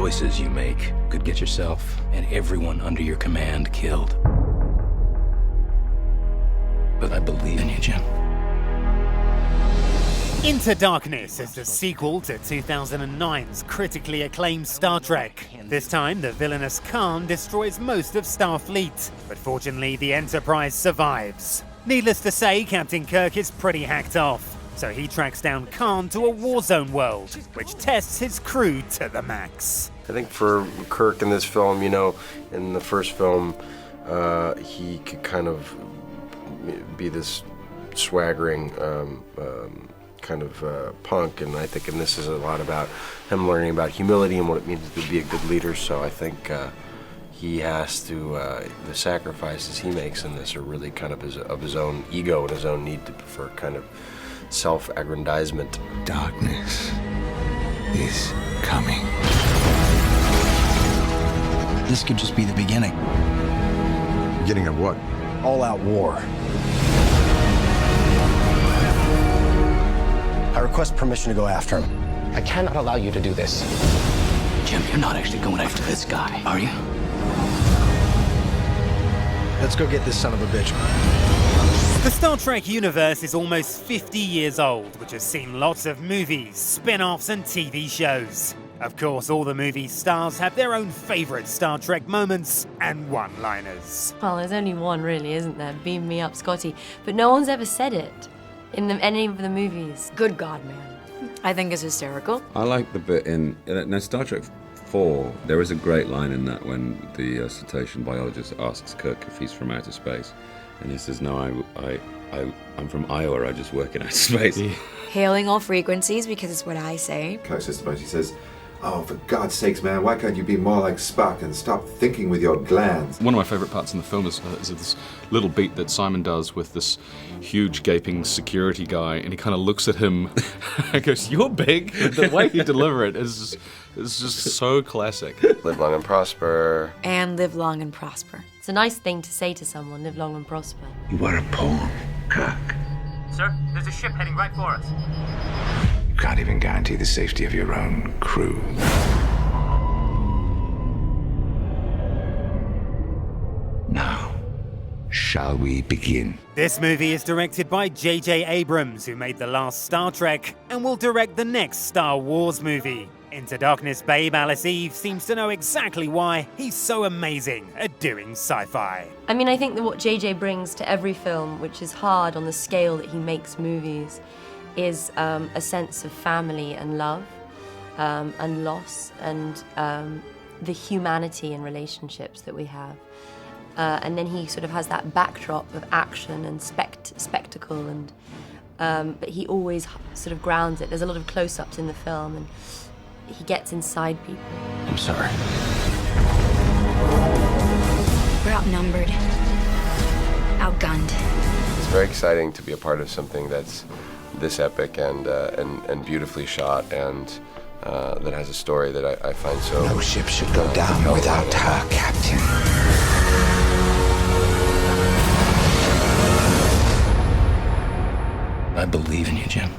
choices you make could get yourself and everyone under your command killed. But I believe in you, Jim. Into Darkness is the sequel to 2009's critically acclaimed Star Trek. This time, the villainous Khan destroys most of Starfleet, but fortunately the Enterprise survives. Needless to say, Captain Kirk is pretty hacked off, so he tracks down Khan to a war zone world, which tests his crew to the max. I think for Kirk in this film, you know, in the first film, he could kind of be this swaggering kind of punk, and I think this is a lot about him learning about humility and what it means to be a good leader. So I think he has to, the sacrifices he makes in this are really kind of his own ego and his own need for kind of self-aggrandizement. Darkness is coming. This could just be the beginning. Beginning of what? All-out war. I request permission to go after him. I cannot allow you to do this. Jim, you're not actually going after this guy, are you? Let's go get this son of a bitch. The Star Trek universe is almost 50 years old, which has seen lots of movies, spin-offs and TV shows. Of course, all the movie stars have their own favourite Star Trek moments and one-liners. Well, there's only one really, isn't there? Beam me up, Scotty. But no one's ever said it in any of the movies. Good God, man. I think it's hysterical. I like the bit in Star Trek 4, there is a great line in that when the cetacean biologist asks Kirk if he's from outer space. And he says, no, I'm from Iowa, I just work in outer space. Hailing all frequencies, because it's what I say. Kirk says to He says, oh, for God's sakes, man, why can't you be more like Spock and stop thinking with your glands? One of my favourite parts in the film is this little beat that Simon does with this huge gaping security guy, and he kind of looks at him and goes, you're big. The way he deliver it is just so classic. Live long and prosper. And live long and prosper. It's a nice thing to say to someone, live long and prosper. You are a pawn, Kirk. Sir, there's a ship heading right for us. You can't even guarantee the safety of your own crew. Now, shall we begin? This movie is directed by J.J. Abrams, who made the last Star Trek and will direct the next Star Wars movie. Into Darkness babe Alice Eve seems to know exactly why he's so amazing at doing sci-fi. I mean, I think that what J.J. brings to every film, which is hard on the scale that he makes movies, is a sense of family and love and loss and the humanity in relationships that we have. And then he sort of has that backdrop of action and spectacle, and but he always sort of grounds it. There's a lot of close-ups in the film, and he gets inside people. I'm sorry. We're outnumbered, outgunned. It's very exciting to be a part of something that's this epic and beautifully shot, and that has a story that I find so... No ship should go down without her captain. I believe in you, Jim.